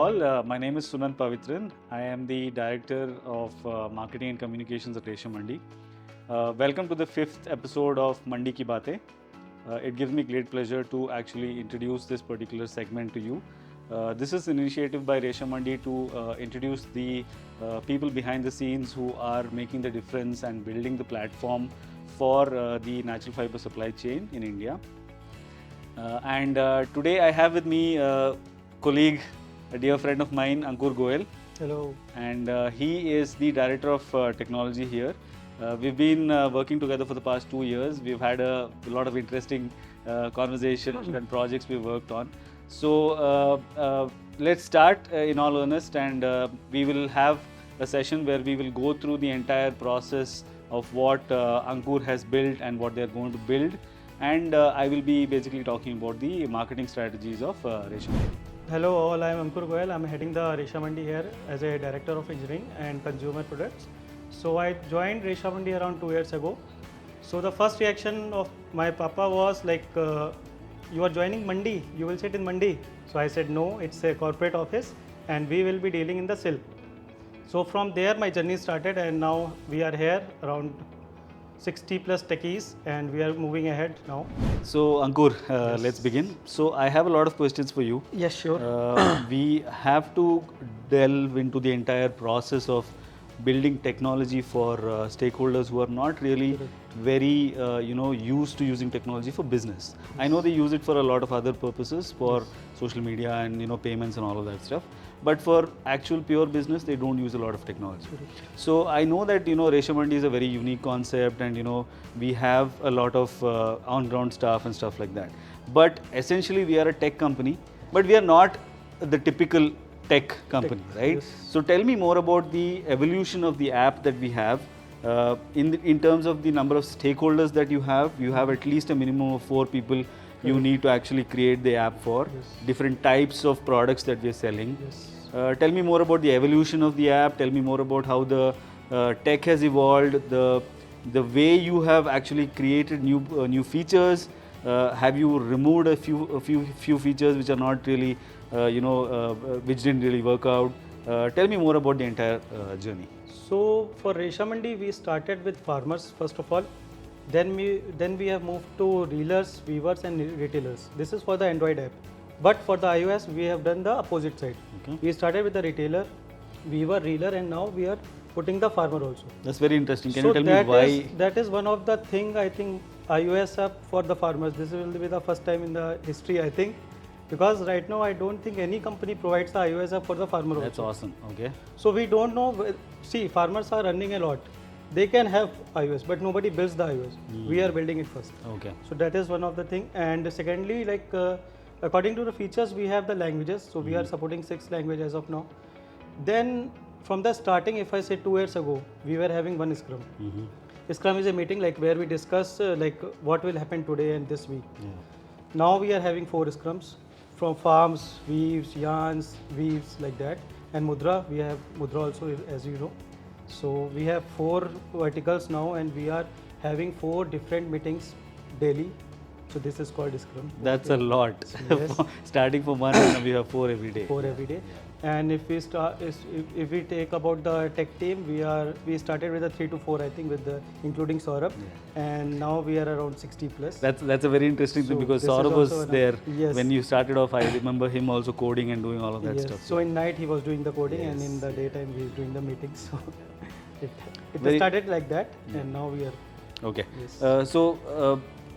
all. My name is Sunanth Pavithran. I am the Director of Marketing and Communications at ReshaMandi. Welcome to the 5th episode of Mandi Ki Baatein. It gives me great pleasure to actually introduce this particular segment to you. This is an initiative by ReshaMandi to introduce the people behind the scenes who are making the difference and building the platform for the natural fiber supply chain in India. Today I have with me a colleague, a dear friend of mine, Ankur Goel. Hello. And he is the Director of Technology here. We've been working together for the past 2 years. We've had a lot of interesting conversations and projects we've worked on. So let's start in all earnest, and we will have a session where we will go through the entire process of what Ankur has built and what they're going to build. And I will be basically talking about the marketing strategies of ReshaMandi. Hello all, I am Ankur Goel. I am heading the ReshaMandi here as a Director of Engineering and Consumer Products. So I joined ReshaMandi around 2 years ago. So the first reaction of my papa was like, you are joining Mandi, you will sit in Mandi. So I said no, it's a corporate office and we will be dealing in the silk. So from there my journey started, and now we are here around 60 plus techies and we are moving ahead now. So Ankur, let's begin. So I have a lot of questions for you. Yes, sure. We have to delve into the entire process of building technology for stakeholders who are not really very used to using technology for business. I know they use it for a lot of other purposes, for social media and payments and all of that stuff. But for actual pure business, they don't use a lot of technology. So I know that ReshaMandi is a very unique concept, and we have a lot of on-ground staff and stuff like that. But essentially, we are a tech company, but we are not the typical tech company, right? Yes. So tell me more about the evolution of the app that we have. In terms of the number of stakeholders that you have at least a minimum of 4 people you need to actually create the app for. Yes. Different types of products that we are selling. Yes. Tell me more about the evolution of the app. Tell me more about how the tech has evolved, the way you have actually created new features. Have you removed a few features which are not really which didn't really work out? Tell me more about the entire journey. So for ReshaMandi, we started with farmers first of all. Then we have moved to reelers, weavers, and retailers. This is for the Android app. But for the iOS, we have done the opposite side. Okay. We started with the retailer, weaver, reeler, and now we are putting the farmer also. That's very interesting. Can So you tell me why? That is one of the thing, I think, iOS app for the farmers. This will be the first time in the history, I think. Because right now, I don't think any company provides the iOS app for the farmer. That's also. awesome. Okay. So we don't know. See, farmers are earning a lot. They can have iOS, but nobody builds the iOS. We are building it first. Okay. So that is one of the thing. And secondly, like according to the features, we have the languages. So we are supporting 6 languages as of now. Then from the starting, if I say 2 years ago, we were having one Scrum. Scrum is a meeting like where we discuss like what will happen today and this week. Yeah. Now we are having 4 Scrums from farms, weaves, yarns, weaves, like that. And Mudra, we have Mudra also, as you know. So we have 4 verticals now, and we are having 4 different meetings daily. So this is called Scrum. That's a lot. Yes. Starting from 1, and we have 4 every day. 4 every day. And if we if we take about the tech team, we started with a 3 to 4, I think, with including Saurabh, and now we are around 60 plus. That's a very interesting thing, because this is Saurabh was also there yes. when you started off. I remember him also coding and doing all of that Yes. stuff. So in night he was doing the coding, Yes. and in the daytime he is doing the meetings. So it Very- started like that, and now we are. Okay. Yes.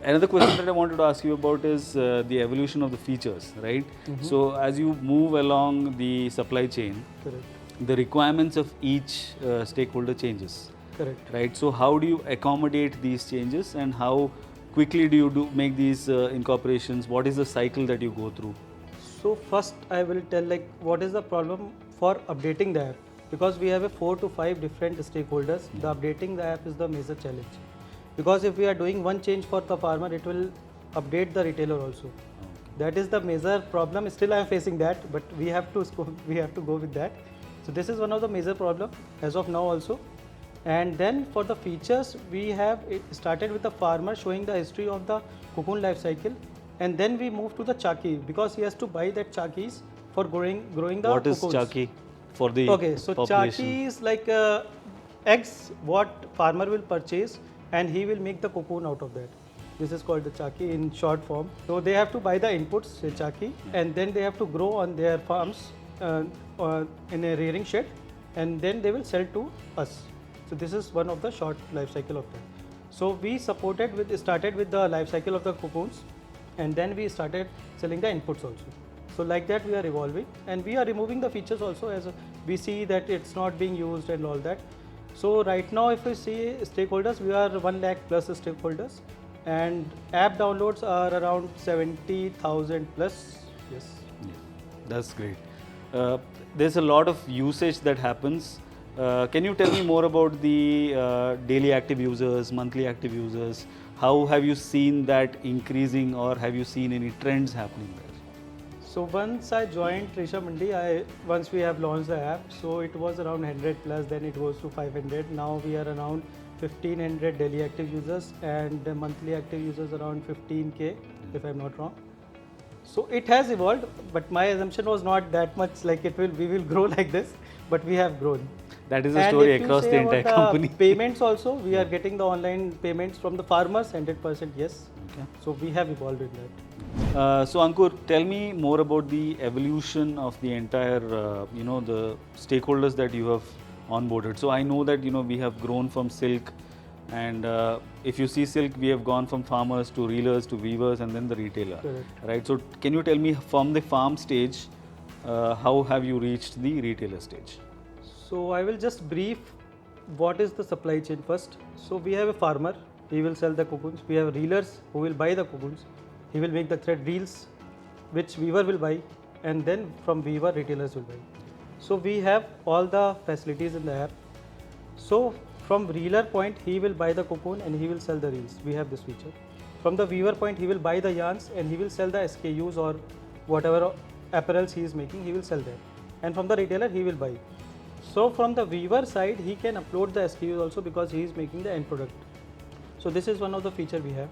Another question that I wanted to ask you about is the evolution of the features, right? So as you move along the supply chain, Correct. the requirements of each stakeholder changes, Correct. right? So how do you accommodate these changes, and how quickly do you make these incorporations? What is the cycle that you go through? So first I will tell like what is the problem for updating the app, because we have a 4 to 5 different stakeholders. The updating the app is the major challenge, because if we are doing one change for the farmer, it will update the retailer also. That is the major problem. Still I am facing that, but we have to go with that. So this is one of the major problem as of now also. And then for the features, we have started with the farmer showing the history of the cocoon life cycle, and then we move to the chaki, because he has to buy that chakis for growing the What is cocoons. chaki for the Okay, so population? chaki is like eggs what farmer will purchase and he will make the cocoon out of that. This is called the chaki in short form. So they have to buy the inputs, say chaki, and then they have to grow on their farms in a rearing shed, and then they will sell to us. So this is one of the short life cycle of that. So we started with the life cycle of the cocoons, and then we started selling the inputs also. So like that we are evolving, and we are removing the features also as we see that it's not being used and all that. So right now if we see stakeholders, we are 1 lakh plus stakeholders, and app downloads are around 70,000 plus. Yes. Yeah, that's great. There's a lot of usage that happens. Can you tell me more about the daily active users, monthly active users? How have you seen that increasing, or have you seen any trends happening there? So once I joined ReshaMandi, once we have launched the app, so it was around 100 plus, then it goes to 500. Now we are around 1500 daily active users, and the monthly active users around 15k, if I'm not wrong. So it has evolved, but my assumption was not that much like we will grow like this, but we have grown. That is a story if you across say the entire about company. Payments also, we are getting the online payments from the farmers, 100% yes. Okay. So we have evolved in that. So Ankur, tell me more about the evolution of the entire, the stakeholders that you have onboarded. So I know that, we have grown from silk, and if you see silk, we have gone from farmers to reelers to weavers and then the retailer. Correct. Right? So can you tell me from the farm stage, how have you reached the retailer stage? So I will just brief what is the supply chain first. So we have a farmer, he will sell the cocoons. We have reelers who will buy the cocoons. He will make the thread reels, which weaver will buy, and then from weaver retailers will buy. So we have all the facilities in the app. So from reeler point, he will buy the cocoon and he will sell the reels. We have this feature. From the weaver point, he will buy the yarns and he will sell the SKUs or whatever apparels he is making, he will sell that. And from the retailer, he will buy. So from the weaver side, he can upload the SKUs also because he is making the end product. So this is one of the feature we have.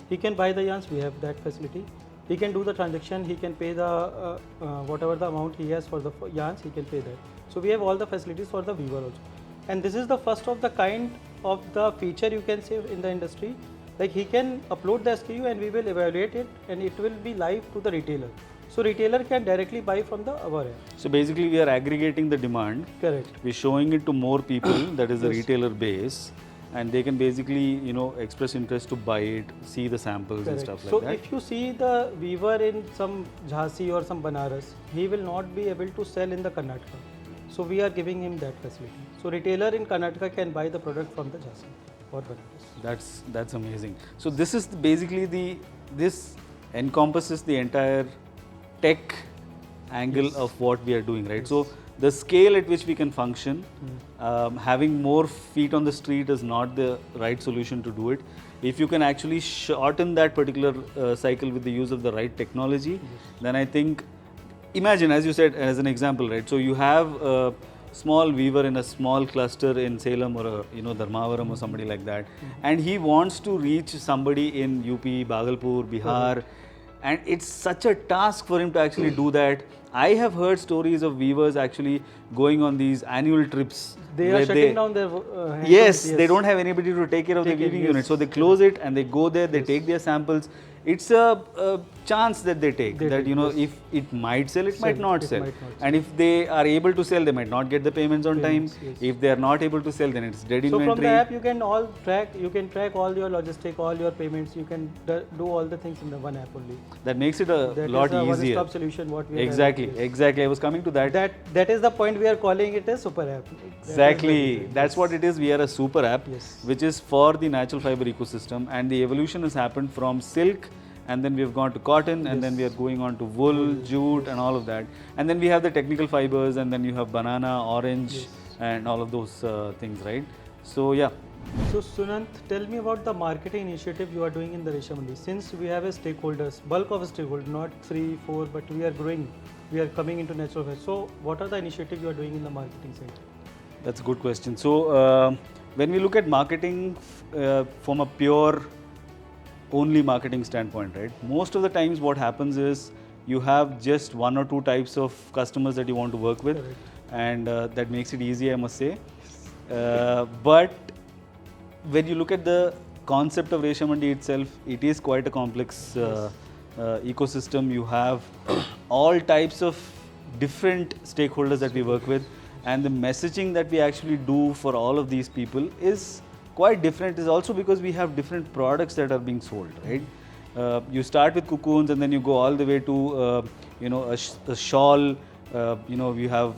He can buy the yarns, we have that facility. He can do the transaction, he can pay the whatever the amount he has for the yarns, he can pay that. So we have all the facilities for the weaver also. And this is the first of the kind of the feature you can say in the industry. Like he can upload the SKU and we will evaluate it and it will be live to the retailer. So retailer can directly buy from our app. So basically we are aggregating the demand. Correct. We're showing it to more people, that is the Yes. retailer base, and they can basically, express interest to buy it, see the samples and Correct. stuff like So that. if you see the weaver in some Jhansi or some Banaras, he will not be able to sell in the Karnataka. So we are giving him that facility. So retailer in Karnataka can buy the product from the Jhansi or Banaras. That's amazing. So this is basically this encompasses the entire tech angle Yes. of what we are doing, right? Yes. So the scale at which we can function, having more feet on the street is not the right solution to do it. If you can actually shorten that particular cycle with the use of the right technology, then I think, imagine, as you said, as an example, right? So you have a small weaver in a small cluster in Salem or Dharmavaram or somebody like that, and he wants to reach somebody in UP, Bhagalpur, Bihar, and it's such a task for him to actually do that. I have heard stories of weavers actually going on these annual trips. They where are shutting down their Yes, handlooms, they don't have anybody to take care of the Take care, weaving yes. unit. So they close it and they go there, they take their samples. It's a chance that they take, They that take, yes. if it might sell, it might Sell, not it sell. might not And if they are able to sell, they might not get the payments on Payments, time. yes. If they are not able to sell, then it's dead So inventory. from the app you can track all your logistic, all your payments. You can do all the things in the one app only. That makes it a That lot is a easier. one-stop solution. What we are Exactly, having, yes. exactly. I was coming to that. That is the point we are calling it a super app. That is the Exactly. reason, That's yes. what it is. We are a super app, Yes. which is for the natural fiber ecosystem, and the evolution has happened from silk, and then we have gone to cotton, and then we are going on to wool, jute, and all of that. And then we have the technical fibers, and then you have banana, orange, Yes. and all of those things, right? So yeah. So Sunanth, tell me about the marketing initiative you are doing in the ReshaMandi. Since we have a stakeholders, bulk of stakeholders, not 3, 4, but we are growing. We are coming into natural fiber. So what are the initiatives you are doing in the marketing side? That's a good question. So when we look at marketing from a pure only marketing standpoint, right? Most of the times what happens is you have just one or two types of customers that you want to work with. Correct. And that makes it easy, I must say. But when you look at the concept of ReshaMandi itself, it is quite a complex ecosystem. You have all types of different stakeholders that we work with, and the messaging that we actually do for all of these people is quite different. Is also because we have different products that are being sold, right? You start with cocoons, and then you go all the way to a shawl. We have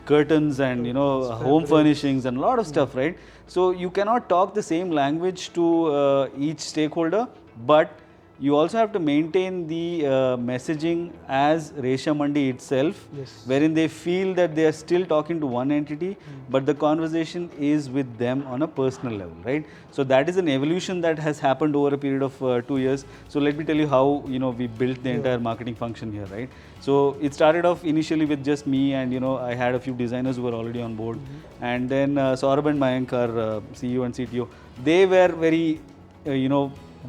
curtains and home furnishings and a lot of stuff, right? So you cannot talk the same language to each stakeholder, but you also have to maintain the messaging as ReshaMandi itself, Yes. wherein they feel that they are still talking to one entity, but the conversation is with them on a personal level, right? So that is an evolution that has happened over a period of 2 years. So let me tell you how we built the entire marketing function here, right? So it started off initially with just me, and I had a few designers who were already on board, and then Saurabh and Mayank, our CEO and CTO, they were very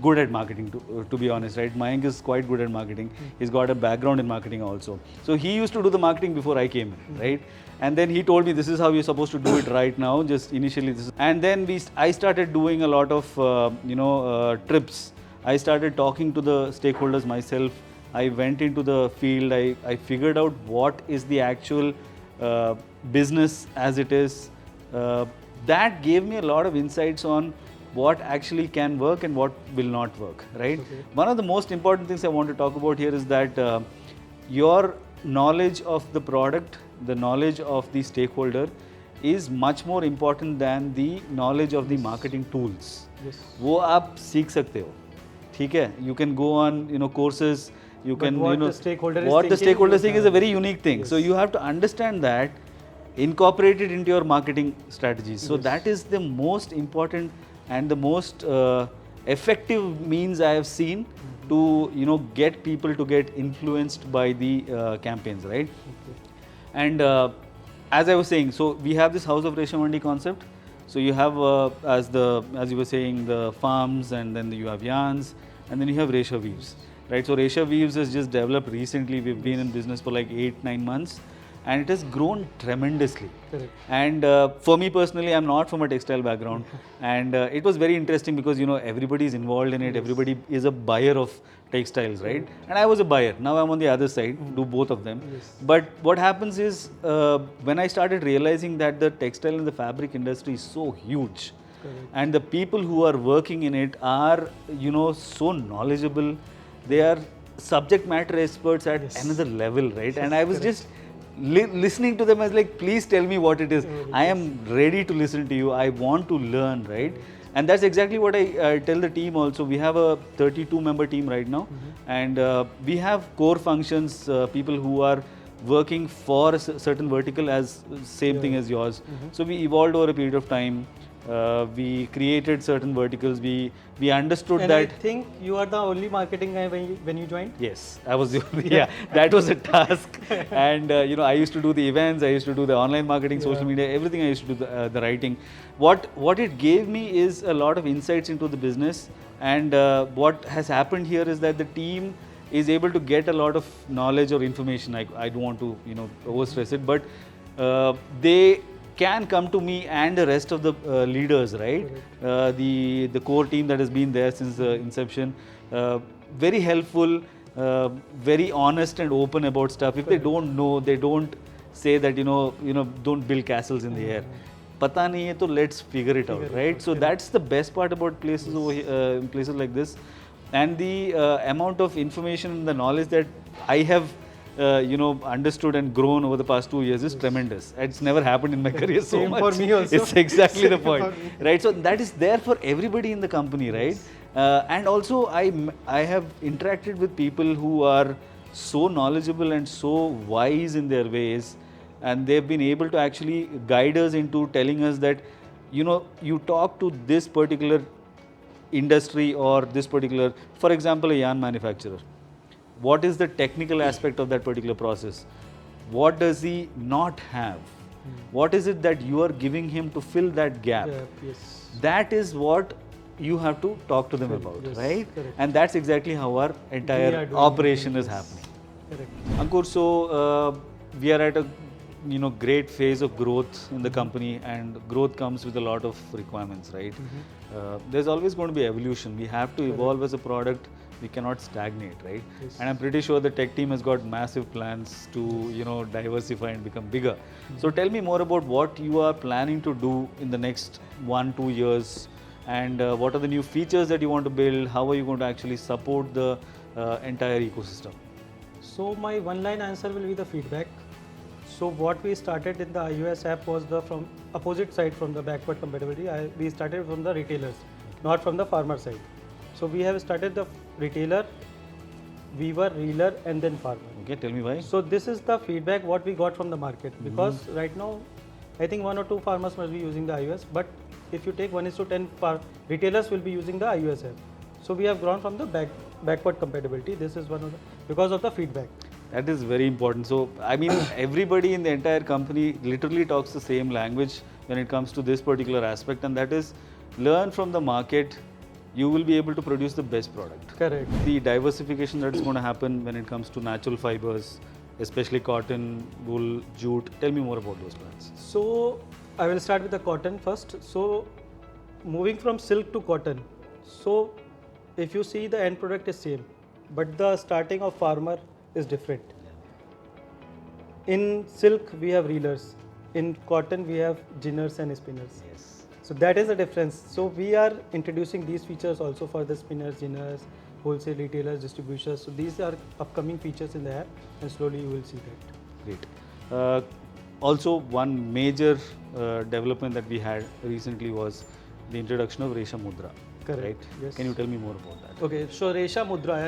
good at marketing, to be honest, right? Mayank is quite good at marketing. He's got a background in marketing also. So he used to do the marketing before I came in, right? And then he told me, this is how you're supposed to do it right now, just initially this. And then I started doing a lot of, trips. I started talking to the stakeholders myself. I went into the field. I figured out what is the actual business as it is. That gave me a lot of insights on what actually can work and what will not work, right? Okay. One of the most important things I want to talk about here is that your knowledge of the product, the knowledge of the stakeholder is much more important than the knowledge of the marketing tools. Yes. वो आप सीख सकते हो, ठीक है? You can go on courses. You But can what the stakeholder is what the thinking stakeholder is is, thinking is a very unique thing. yes. So you have to understand that, incorporate it into your marketing strategies. So Yes. that is the most important and the most effective means I have seen to get people to get influenced by the campaigns, right? Okay. And as I was saying, so we have this House of ReshaMandi concept. So you have as you were saying, the farms, and then you have yarns, and then you have Resha Weaves, right? So Resha Weaves has just developed recently. We've been in business for like 8-9 months, and it has grown tremendously. Correct. And for me personally, I'm not from a textile background, and it was very interesting because everybody is involved in it. Everybody is a buyer of textiles, right? And I was a buyer. Now I'm on the other side, do both of them. Yes. But what happens is when I started realizing that the textile and the fabric industry is so huge, Correct. and the people who are working in it are so knowledgeable. They are subject matter experts at Yes. another level, right? Yes, And I was correct. just listening to them. I was like, please tell me what it is. I am ready to listen to you. I want to learn, right? And that's exactly what I tell the team also. We have a 32-member team right now, and we have core functions, people who are working for a certain vertical as same thing as yours. So we evolved over a period of time. We created certain verticals. We understood And that. I think you are the only marketing guy when you joined. Yes, I was the only, that was a task. And I used to do the events, I used to do the online marketing, social media, everything. I used to do the writing. What it gave me is a lot of insights into the business. And what has happened here is that the team is able to get a lot of knowledge or information. I don't want to overstress it, but they can come to me and the rest of the leaders, right? The core team that has been there since the inception, very helpful, very honest and open about stuff. If they don't know, they don't say that don't build castles in the air. Pata nahi hai, to let's figure it out, right? So that's the best part about places over here, places like this, and the amount of information and the knowledge that I have understood and grown over the past 2 years is tremendous. It's never happened in my career so Same much. for me also. It's exactly the Same point, for me. right? So that is there for everybody in the company, right? And also I have interacted with people who are so knowledgeable and so wise in their ways, and they've been able to actually guide us into telling us that you talk to this particular industry or this particular, for example, a yarn manufacturer. What is the technical aspect of that particular process? What does he not have? What is it that you are giving him to fill that gap? Yes. That is what you have to talk to them about, Yes, right? correct. And that's exactly how our We entire are doing operation it, is yes. happening. Correct. Ankur, so we are at a great phase of growth in the company, and growth comes with a lot of requirements, right? There's always going to be evolution. We have to evolve as a product. We cannot stagnate, right? Yes. And I'm pretty sure the tech team has got massive plans to diversify and become bigger. So tell me more about what you are planning to do in the next 1-2 years, and what are the new features that you want to build? How are you going to actually support the entire ecosystem? So my one-line answer will be the feedback. So what we started in the iOS app was the from opposite side from the backward compatibility. We started from the retailers, not from the farmer side. So we have started the retailer, weaver, reeler, and then farmer. Okay, tell me why. So this is the feedback what we got from the market, because right now I think 1 or 2 farmers must be using the iOS, but if you take 1:10, retailers will be using the iOS app. So we have grown from the backward compatibility. This is one of the, because of the feedback. That is very important. So, I mean, everybody in the entire company literally talks the same language when it comes to this particular aspect, and that is learn from the market. You will be able to produce the best product. Correct. The diversification that is going to happen when it comes to natural fibers, especially cotton, wool, jute. Tell me more about those plans. So I will start with the cotton first. So moving from silk to cotton. So if you see, the end product is same, but the starting of farmer is different. In silk we have reelers, in cotton we have ginners and spinners. Yes. So that is the difference. So we are introducing these features also for the spinners, ginners, wholesale retailers, distributors. So these are upcoming features in the app, and slowly you will see that. Great. Also, one major development that we had recently was the introduction of ReshaMudra. Correct. Right? Yes. Can you tell me more about that? Okay, so Resha Mudra,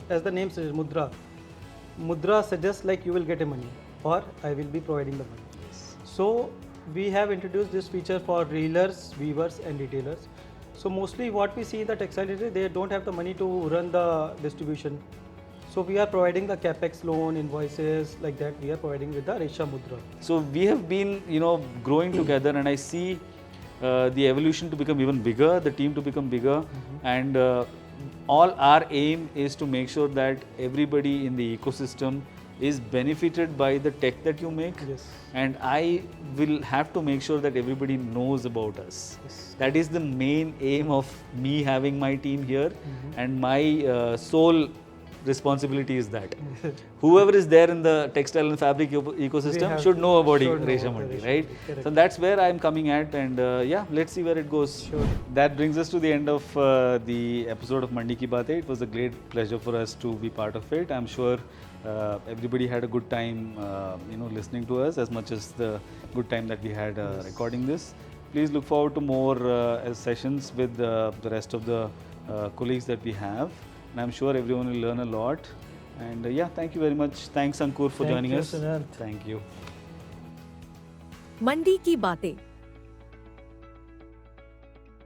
as the name says, Mudra suggests like you will get a money, or I will be providing the money. Yes. So we have introduced this feature for reelers, weavers, and retailers. So mostly what we see in the textile industry, they don't have the money to run the distribution. So we are providing the capex loan, invoices like that. We are providing with the Resha Mudra. So we have been, growing together, and I see the evolution to become even bigger, the team to become bigger, and all our aim is to make sure that everybody in the ecosystem is benefited by the tech that you make. Yes. And I will have to make sure that everybody knows about us. Yes. That is the main aim of me having my team here, and my sole responsibility is that whoever is there in the textile and fabric ecosystem should know about ReshaMandi, right? Correct. So that's where I'm coming at, and yeah, let's see where it goes. Sure. That brings us to the end of the episode of Mandi Ki Baatein. It was a great pleasure for us to be part of it. I'm sure everybody had a good time, listening to us as much as the good time that we had recording this. Please look forward to more sessions with the rest of the colleagues that we have. And I'm sure everyone will learn a lot. And yeah, thank you very much. Thanks, Ankur, for joining us. Sunanth. Thank you. मंडी की बातें